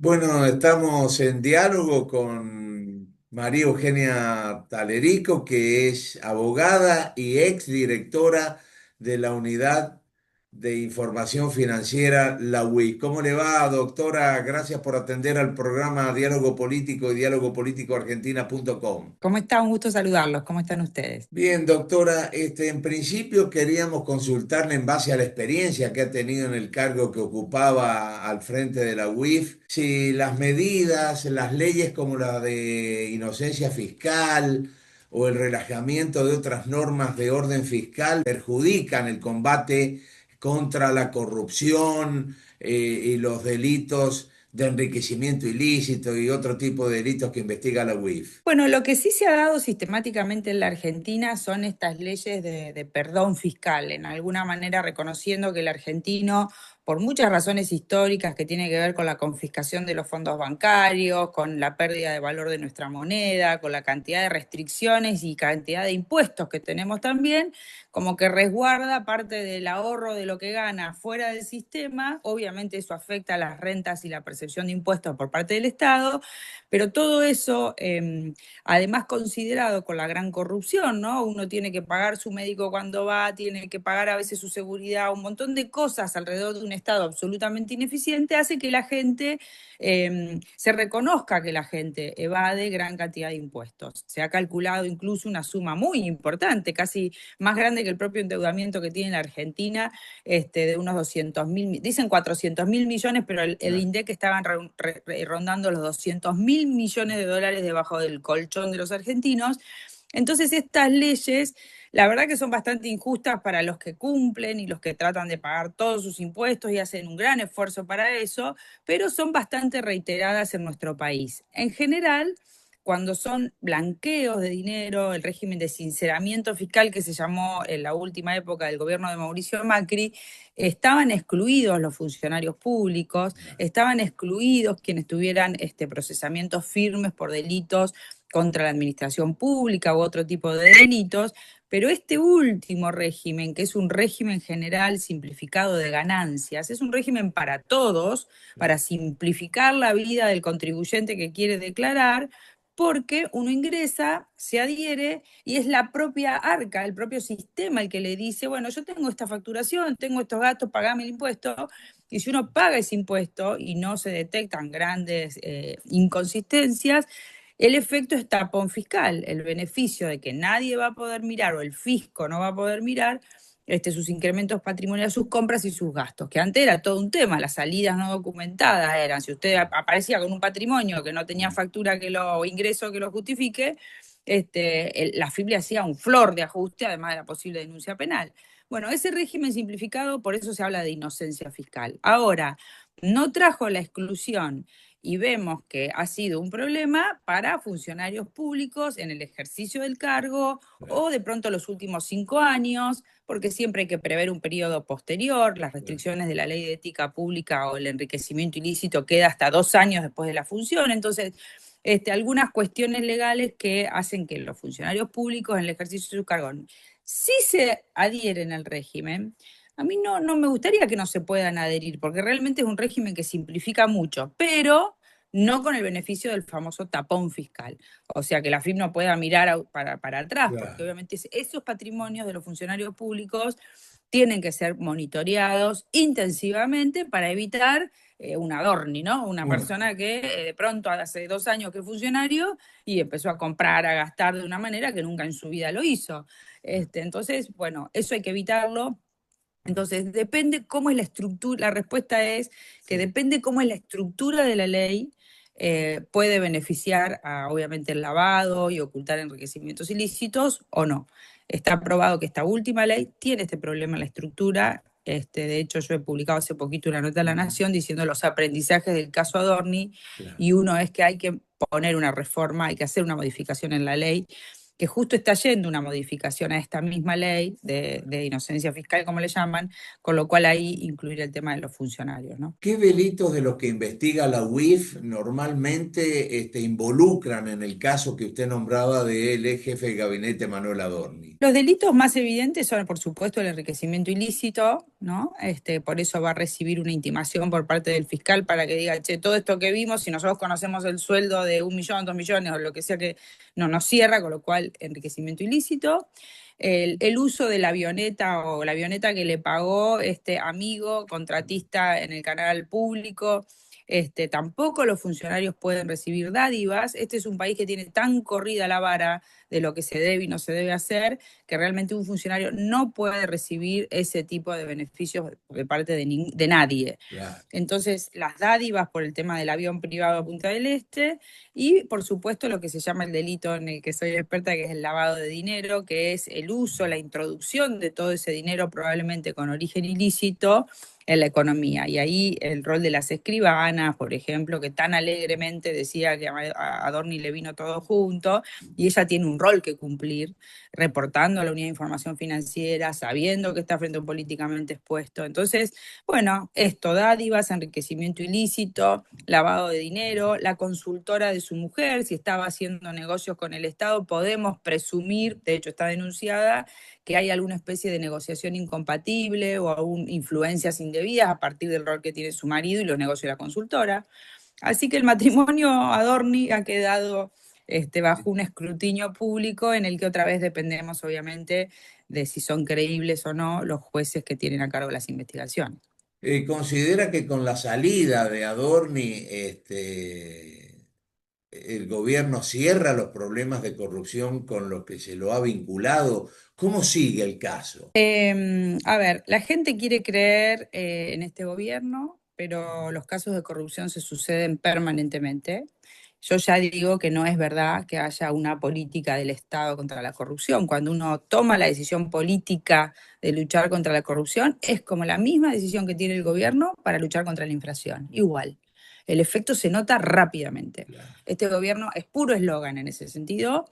Bueno, estamos en diálogo con María Eugenia Talerico, que es abogada y exdirectora de la Unidad de Información Financiera, la UIF. ¿Cómo le va, doctora? Gracias por atender al programa Diálogo Político y dialogopolíticoargentina.com. ¿Cómo está? Un gusto saludarlos. ¿Cómo están ustedes? Bien, doctora, en principio queríamos consultarle en base a la experiencia que ha tenido en el cargo que ocupaba al frente de la UIF, si las medidas, las leyes como la de inocencia fiscal o el relajamiento de otras normas de orden fiscal perjudican el combate contra la corrupción y los delitos de enriquecimiento ilícito y otro tipo de delitos que investiga la UIF. Bueno, lo que sí se ha dado sistemáticamente en la Argentina son estas leyes de perdón fiscal, en alguna manera reconociendo que el argentino, por muchas razones históricas que tienen que ver con la confiscación de los fondos bancarios, con la pérdida de valor de nuestra moneda, con la cantidad de restricciones y cantidad de impuestos que tenemos también, como que resguarda parte del ahorro de lo que gana fuera del sistema. Obviamente eso afecta a las rentas y la percepción de impuestos por parte del Estado, pero todo eso, además considerado con la gran corrupción, ¿no? Uno tiene que pagar su médico cuando va, tiene que pagar a veces su seguridad, un montón de cosas alrededor de un Estado absolutamente ineficiente, hace que la gente se reconozca que la gente evade gran cantidad de impuestos. Se ha calculado incluso una suma muy importante, casi más grande que el propio endeudamiento que tiene la Argentina, de unos 200.000, dicen 400.000 millones, pero el INDEC estaban rondando los 200.000 millones de dólares debajo del colchón de los argentinos. Entonces estas leyes, la verdad que son bastante injustas para los que cumplen y los que tratan de pagar todos sus impuestos y hacen un gran esfuerzo para eso, pero son bastante reiteradas en nuestro país. En general, cuando son blanqueos de dinero, el régimen de sinceramiento fiscal que se llamó en la última época del gobierno de Mauricio Macri, estaban excluidos los funcionarios públicos, estaban excluidos quienes tuvieran procesamientos firmes por delitos contra la administración pública u otro tipo de delitos, pero este último régimen, que es un régimen general simplificado de ganancias, es un régimen para todos, para simplificar la vida del contribuyente que quiere declarar, porque uno ingresa, se adhiere y es la propia arca, el propio sistema el que le dice, bueno, yo tengo esta facturación, tengo estos gastos, pagame el impuesto, y si uno paga ese impuesto y no se detectan grandes inconsistencias, el efecto es tapón fiscal, el beneficio de que nadie va a poder mirar o el fisco no va a poder mirar sus incrementos patrimoniales, sus compras y sus gastos, que antes era todo un tema, las salidas no documentadas eran, si usted aparecía con un patrimonio que no tenía factura o ingreso que lo justifique, la AFIP le hacía un flor de ajuste, además de la posible denuncia penal. Bueno, ese régimen simplificado, por eso se habla de inocencia fiscal. Ahora, no trajo la exclusión y vemos que ha sido un problema para funcionarios públicos en el ejercicio del cargo o de pronto los últimos 5 años, porque siempre hay que prever un periodo posterior, las restricciones de la ley de ética pública o el enriquecimiento ilícito queda hasta 2 años después de la función, entonces algunas cuestiones legales que hacen que los funcionarios públicos en el ejercicio de su cargo sí se adhieren al régimen. A mí no me gustaría que no se puedan adherir, porque realmente es un régimen que simplifica mucho, pero no con el beneficio del famoso tapón fiscal. O sea, que la FIP no pueda mirar para atrás, porque Claro. obviamente esos patrimonios de los funcionarios públicos tienen que ser monitoreados intensivamente para evitar un adorni, ¿no? Una Bueno. persona que de pronto hace 2 años que es funcionario y empezó a comprar, a gastar de una manera que nunca en su vida lo hizo. Entonces, bueno, eso hay que evitarlo. Entonces, depende cómo es la estructura, la respuesta es que Sí. depende cómo es la estructura de la ley, puede beneficiar a, obviamente, el lavado y ocultar enriquecimientos ilícitos o no. Está probado que esta última ley tiene este problema en la estructura. De hecho, yo he publicado hace poquito una nota en La Nación diciendo los aprendizajes del caso Adorni, Claro. y uno es que hay que poner una reforma, hay que hacer una modificación en la ley que justo está yendo una modificación a esta misma ley de inocencia fiscal, como le llaman, con lo cual ahí incluir el tema de los funcionarios, ¿no? ¿Qué delitos de los que investiga la UIF normalmente involucran en el caso que usted nombraba del ex jefe de gabinete Manuel Adorni? Los delitos más evidentes son, por supuesto, el enriquecimiento ilícito, ¿no? Por eso va a recibir una intimación por parte del fiscal para que diga, che, todo esto que vimos, si nosotros conocemos el sueldo de 1 millón, 2 millones o lo que sea que no nos cierra, con lo cual enriquecimiento ilícito. El uso de la avioneta o la avioneta que le pagó este amigo contratista en el canal público. Tampoco los funcionarios pueden recibir dádivas. Este es un país que tiene tan corrida la vara de lo que se debe y no se debe hacer, que realmente un funcionario no puede recibir ese tipo de beneficios de parte de nadie. Claro. Entonces, las dádivas por el tema del avión privado a Punta del Este y, por supuesto, lo que se llama el delito en el que soy experta, que es el lavado de dinero, que es el uso, la introducción de todo ese dinero probablemente con origen ilícito en la economía. Y ahí el rol de las escribanas, por ejemplo, que tan alegremente decía que a Adorni le vino todo junto, y ella tiene un rol que cumplir, reportando a la Unidad de Información Financiera, sabiendo que está frente a un políticamente expuesto. Entonces, bueno, esto, dádivas, enriquecimiento ilícito, lavado de dinero, la consultora de su mujer, si estaba haciendo negocios con el Estado, podemos presumir, de hecho está denunciada, que hay alguna especie de negociación incompatible o aún influencias indebidas a partir del rol que tiene su marido y los negocios de la consultora. Así que el matrimonio Adorni ha quedado bajo un escrutinio público en el que otra vez dependemos, obviamente, de si son creíbles o no los jueces que tienen a cargo las investigaciones. ¿Considera que con la salida de Adorni, el gobierno cierra los problemas de corrupción con los que se lo ha vinculado? ¿Cómo sigue el caso? A ver, la gente quiere creer en este gobierno, pero los casos de corrupción se suceden permanentemente. Yo ya digo que no es verdad que haya una política del Estado contra la corrupción. Cuando uno toma la decisión política de luchar contra la corrupción, es como la misma decisión que tiene el gobierno para luchar contra la inflación. Igual. El efecto se nota rápidamente. Claro. Este gobierno es puro eslogan en ese sentido.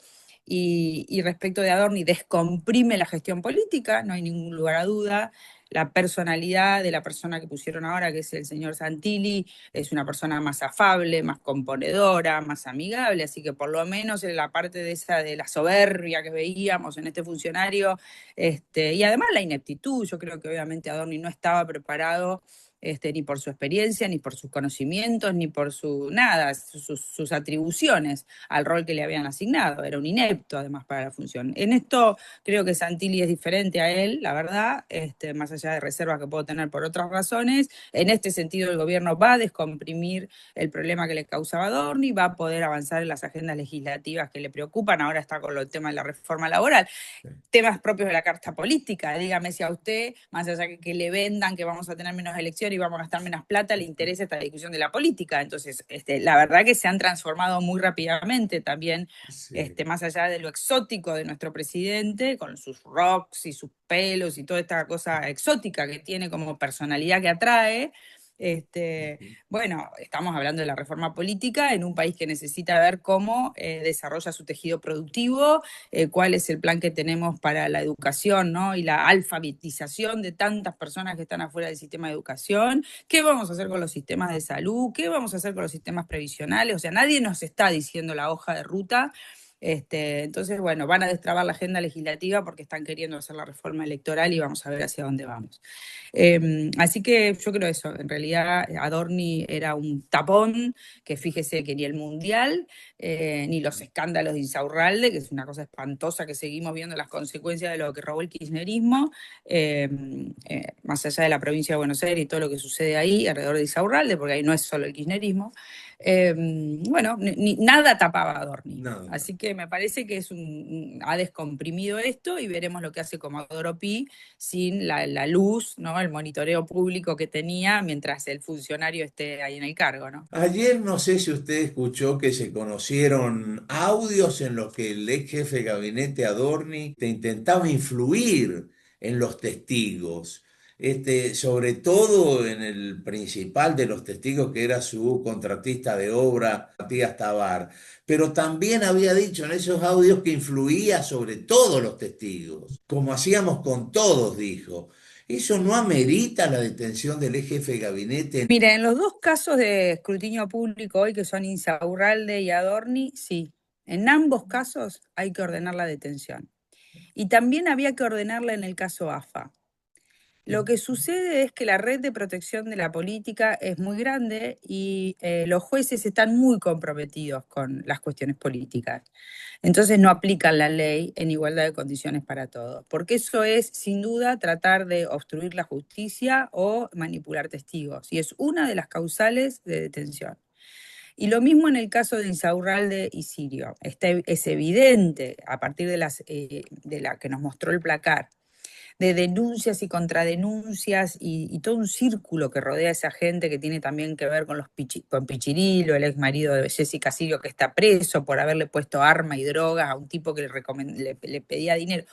Y respecto de Adorni, descomprime la gestión política, no hay ningún lugar a duda. La personalidad de la persona que pusieron ahora, que es el señor Santilli, es una persona más afable, más componedora, más amigable, así que por lo menos en la parte de esa de la soberbia que veíamos en este funcionario, y además la ineptitud, yo creo que obviamente Adorni no estaba preparado ni por su experiencia, ni por sus conocimientos, ni por su nada, sus atribuciones al rol que le habían asignado. Era un inepto además para la función. En esto creo que Santilli es diferente a él, la verdad, más allá de reservas que puedo tener por otras razones. En este sentido, el gobierno va a descomprimir el problema que le causaba Adorni, va a poder avanzar en las agendas legislativas que le preocupan. Ahora está con el tema de la reforma laboral, temas propios de la carta política. Dígame si a usted, más allá que le vendan que vamos a tener menos elecciones y vamos a gastar menos plata, le interesa esta discusión de la política. Entonces, la verdad que se han transformado muy rápidamente también, Sí. más allá de lo exótico de nuestro presidente, con sus rocks y sus pelos y toda esta cosa exótica que tiene como personalidad que atrae. Bueno, estamos hablando de la reforma política en un país que necesita ver cómo desarrolla su tejido productivo, cuál es el plan que tenemos para la educación, ¿no? Y la alfabetización de tantas personas que están afuera del sistema de educación, qué vamos a hacer con los sistemas de salud, qué vamos a hacer con los sistemas previsionales, o sea, nadie nos está diciendo la hoja de ruta. Entonces, bueno, van a destrabar la agenda legislativa porque están queriendo hacer la reforma electoral y vamos a ver hacia dónde vamos. Así que yo creo eso, en realidad Adorni era un tapón, que fíjese que ni el Mundial, ni los escándalos de Insaurralde, que es una cosa espantosa que seguimos viendo las consecuencias de lo que robó el kirchnerismo, eh, más allá de la provincia de Buenos Aires y todo lo que sucede ahí alrededor de Insaurralde, porque ahí no es solo el kirchnerismo. Bueno, nada tapaba a Adorni. No, no. Así que me parece que ha descomprimido esto y veremos lo que hace Comodoro Pi sin la luz, ¿no? El monitoreo público que tenía mientras el funcionario esté ahí en el cargo, ¿no? Ayer no sé si usted escuchó que se conocieron audios en los que el ex jefe de gabinete Adorni te intentaba influir en los testigos. sobre todo en el principal de los testigos, que era su contratista de obra, Matías Tabar. Pero también había dicho en esos audios que influía sobre todos los testigos, como hacíamos con todos, dijo. ¿Eso no amerita la detención del ex jefe de gabinete? Mira, en los dos casos de escrutinio público hoy, que son Insaurralde y Adorni, sí, en ambos casos hay que ordenar la detención. Y también había que ordenarla en el caso AFA. Lo que sucede es que la red de protección de la política es muy grande y los jueces están muy comprometidos con las cuestiones políticas. Entonces no aplican la ley en igualdad de condiciones para todos, porque eso es sin duda tratar de obstruir la justicia o manipular testigos, y es una de las causales de detención. Y lo mismo en el caso de Insaurralde y Sirio. Es evidente, a partir de la que nos mostró el placar, de denuncias y contradenuncias y todo un círculo que rodea a esa gente, que tiene también que ver con con Pichirilo, el ex marido de Jessica Sirio, que está preso por haberle puesto arma y drogas a un tipo que le pedía dinero.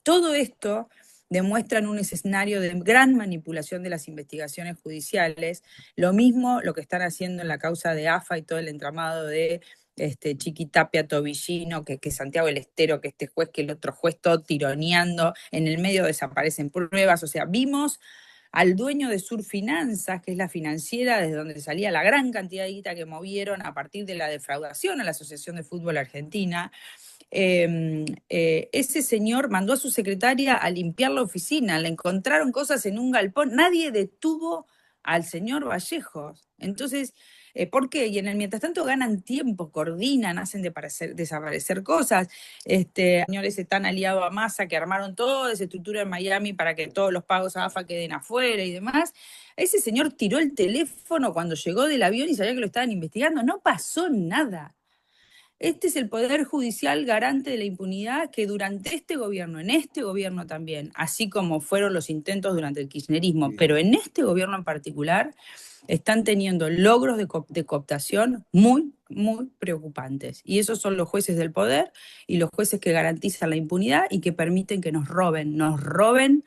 Todo esto demuestra un escenario de gran manipulación de las investigaciones judiciales. Lo mismo lo que están haciendo en la causa de AFA y todo el entramado de Chiquitapia, Tobillino, que Santiago del Estero, que este juez, que el otro juez, todo tironeando, en el medio desaparecen pruebas. O sea, vimos al dueño de Surfinanzas, que es la financiera desde donde salía la gran cantidad de guita que movieron a partir de la defraudación a la Asociación de Fútbol Argentina. Ese señor mandó a su secretaria a limpiar la oficina, le encontraron cosas en un galpón, nadie detuvo al señor Vallejos. Entonces, ¿por qué? Y en el mientras tanto ganan tiempo, coordinan, hacen desaparecer cosas. Señores están aliados a Massa, que armaron toda esa estructura en Miami para que todos los pagos a AFA queden afuera y demás. Ese señor tiró el teléfono cuando llegó del avión y sabía que lo estaban investigando. No pasó nada. Este es el Poder Judicial garante de la impunidad, que durante este gobierno, en este gobierno también, así como fueron los intentos durante el kirchnerismo, pero en este gobierno en particular, están teniendo logros de cooptación muy, muy preocupantes. Y esos son los jueces del poder y los jueces que garantizan la impunidad y que permiten que nos roben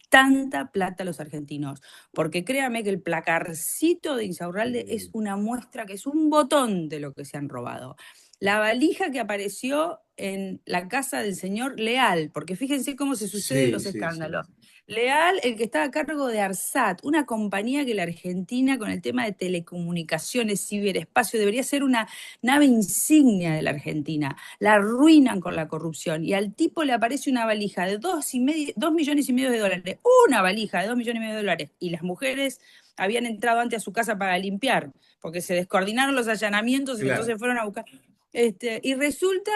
tanta plata a los argentinos. Porque créame que el placarcito de Insaurralde es una muestra, que es un botón de lo que se han robado. La valija que apareció en la casa del señor Leal, porque fíjense cómo se suceden Sí, los sí, sí. escándalos. Leal, el que estaba a cargo de ARSAT, una compañía que la Argentina, con el tema de telecomunicaciones, ciberespacio, debería ser una nave insignia de la Argentina. La arruinan con la corrupción y al tipo le aparece una valija de 2,5 millones de dólares, una valija de 2,5 millones de dólares, y las mujeres habían entrado antes a su casa para limpiar, porque se descoordinaron los allanamientos y Claro. entonces fueron a buscar. Y resulta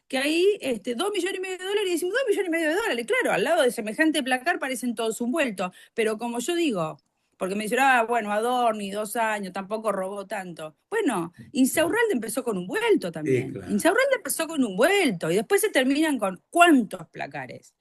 que ahí 2,5 millones de dólares, y decimos 2,5 millones de dólares, claro, al lado de semejante placar parecen todos un vuelto, pero como yo digo, porque me dijeron, bueno, Adorni, 2 años, tampoco robó tanto. Bueno, Insaurralde empezó con un vuelto Sí, también. claro. Insaurralde empezó con un vuelto y después se terminan con cuántos placares.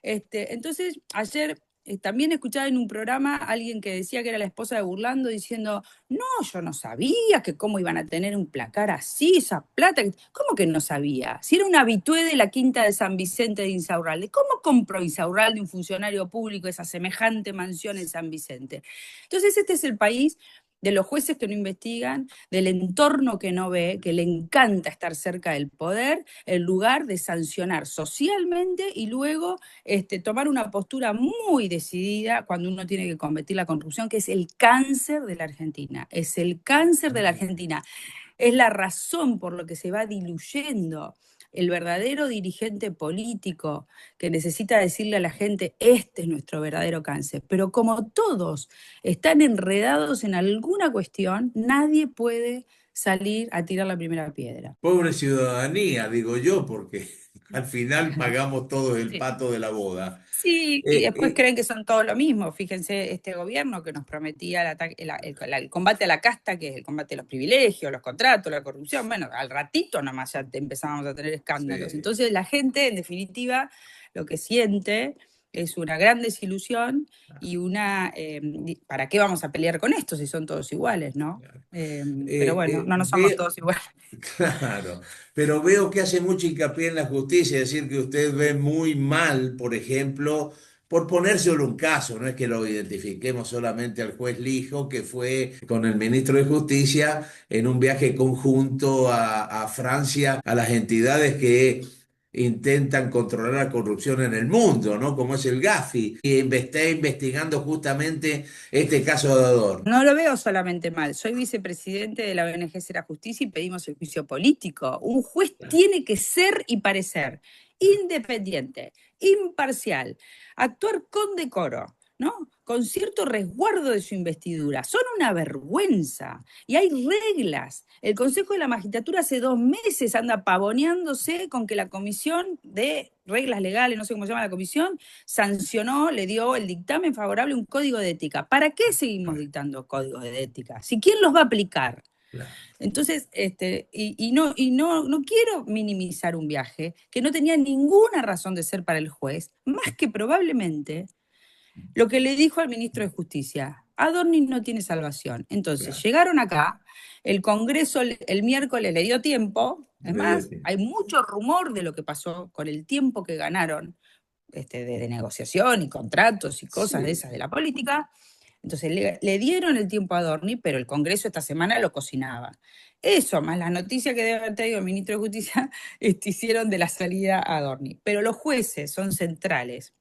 Entonces, ayer también escuchaba en un programa a alguien que decía que era la esposa de Burlando diciendo, no, yo no sabía que cómo iban a tener un placar así, esa plata. ¿Cómo que no sabía? Si era un habitué de la Quinta de San Vicente de Insaurralde, ¿cómo compró Insaurralde, un funcionario público, esa semejante mansión en San Vicente? Entonces, este es el país de los jueces que no investigan, del entorno que no ve, que le encanta estar cerca del poder, en lugar de sancionar socialmente y luego tomar una postura muy decidida cuando uno tiene que combatir la corrupción, que es el cáncer de la Argentina. Es el cáncer de la Argentina. Es la razón por la que se va diluyendo el verdadero dirigente político que necesita decirle a la gente, este es nuestro verdadero cáncer. Pero como todos están enredados en alguna cuestión, nadie puede salir a tirar la primera piedra. Pobre ciudadanía, digo yo, porque al final pagamos todo el Sí. pato de la boda. Sí, y Eh, después eh, creen que son todo lo mismo. Fíjense, este gobierno que nos prometía el combate a la casta, que es el combate a los privilegios, los contratos, la corrupción. Bueno, al ratito nomás ya empezábamos a tener escándalos. sí. Entonces la gente, en definitiva, lo que siente es una gran desilusión y ¿para qué vamos a pelear con esto si son todos iguales, no? Pero bueno, no somos todos iguales. Claro, pero veo que hace mucho hincapié en la justicia, es decir, que usted ve muy mal, por ejemplo, Por poner solo un caso, no es que lo identifiquemos solamente al juez Lijo, que fue con el ministro de Justicia en un viaje conjunto a Francia, a las entidades que intentan controlar la corrupción en el mundo, ¿no? Como es el Gafi, y está investigando justamente este caso de Adorno. No lo veo solamente mal. Soy vicepresidente de la ONG Será Justicia y pedimos el juicio político. Un juez tiene que ser y parecer independiente, imparcial, actuar con decoro, ¿no? Con cierto resguardo de su investidura. Son una vergüenza. Y hay reglas. El Consejo de la Magistratura hace 2 meses anda pavoneándose con que la Comisión de Reglas Legales, no sé cómo se llama la comisión, sancionó, le dio el dictamen favorable a un código de ética. ¿Para qué seguimos dictando códigos de ética? ¿Si quién los va a aplicar? Claro. Entonces, no quiero minimizar un viaje que no tenía ninguna razón de ser para el juez, más que probablemente lo que le dijo al ministro de Justicia. Adorni no tiene salvación. Entonces, Claro. llegaron acá, el Congreso el miércoles le dio tiempo, es más, hay mucho rumor de lo que pasó con el tiempo que ganaron de negociación y contratos y cosas de Sí. esas de la política. Entonces le dieron el tiempo a Adorni, pero el Congreso esta semana lo cocinaba. Eso, más las noticias que debe haber traído el ministro de Justicia, hicieron de la salida a Adorni. Pero los jueces son centrales,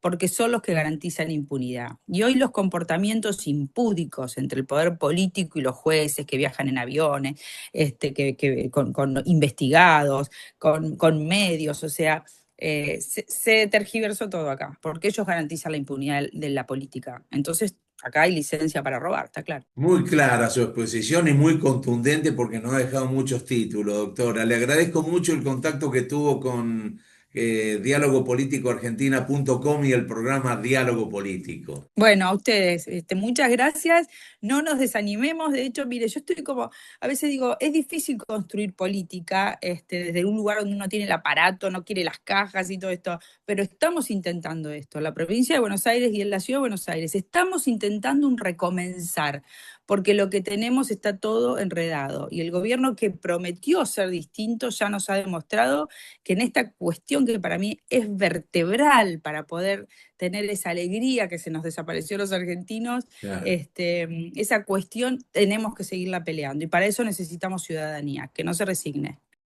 porque son los que garantizan impunidad. Y hoy los comportamientos impúdicos entre el poder político y los jueces que viajan en aviones, con investigados, con medios, o sea, se tergiversó todo acá, porque ellos garantizan la impunidad de la política. Entonces, acá hay licencia para robar, está claro. Muy clara su exposición y muy contundente porque nos ha dejado muchos títulos, doctora. Le agradezco mucho el contacto que tuvo con dialogopolíticoargentina.com y el programa Diálogo Político. Bueno, a ustedes, muchas gracias. No nos desanimemos. De hecho, mire, yo estoy como, a veces digo, es difícil construir política desde un lugar donde uno tiene el aparato, no quiere las cajas y todo esto, pero estamos intentando esto. La provincia de Buenos Aires y en la ciudad de Buenos Aires estamos intentando un recomenzar, porque lo que tenemos está todo enredado. Y el gobierno que prometió ser distinto ya nos ha demostrado que en esta cuestión que para mí es vertebral para poder tener esa alegría que se nos desapareció a los argentinos, Claro. esa cuestión tenemos que seguirla peleando y para eso necesitamos ciudadanía, que no se resigne.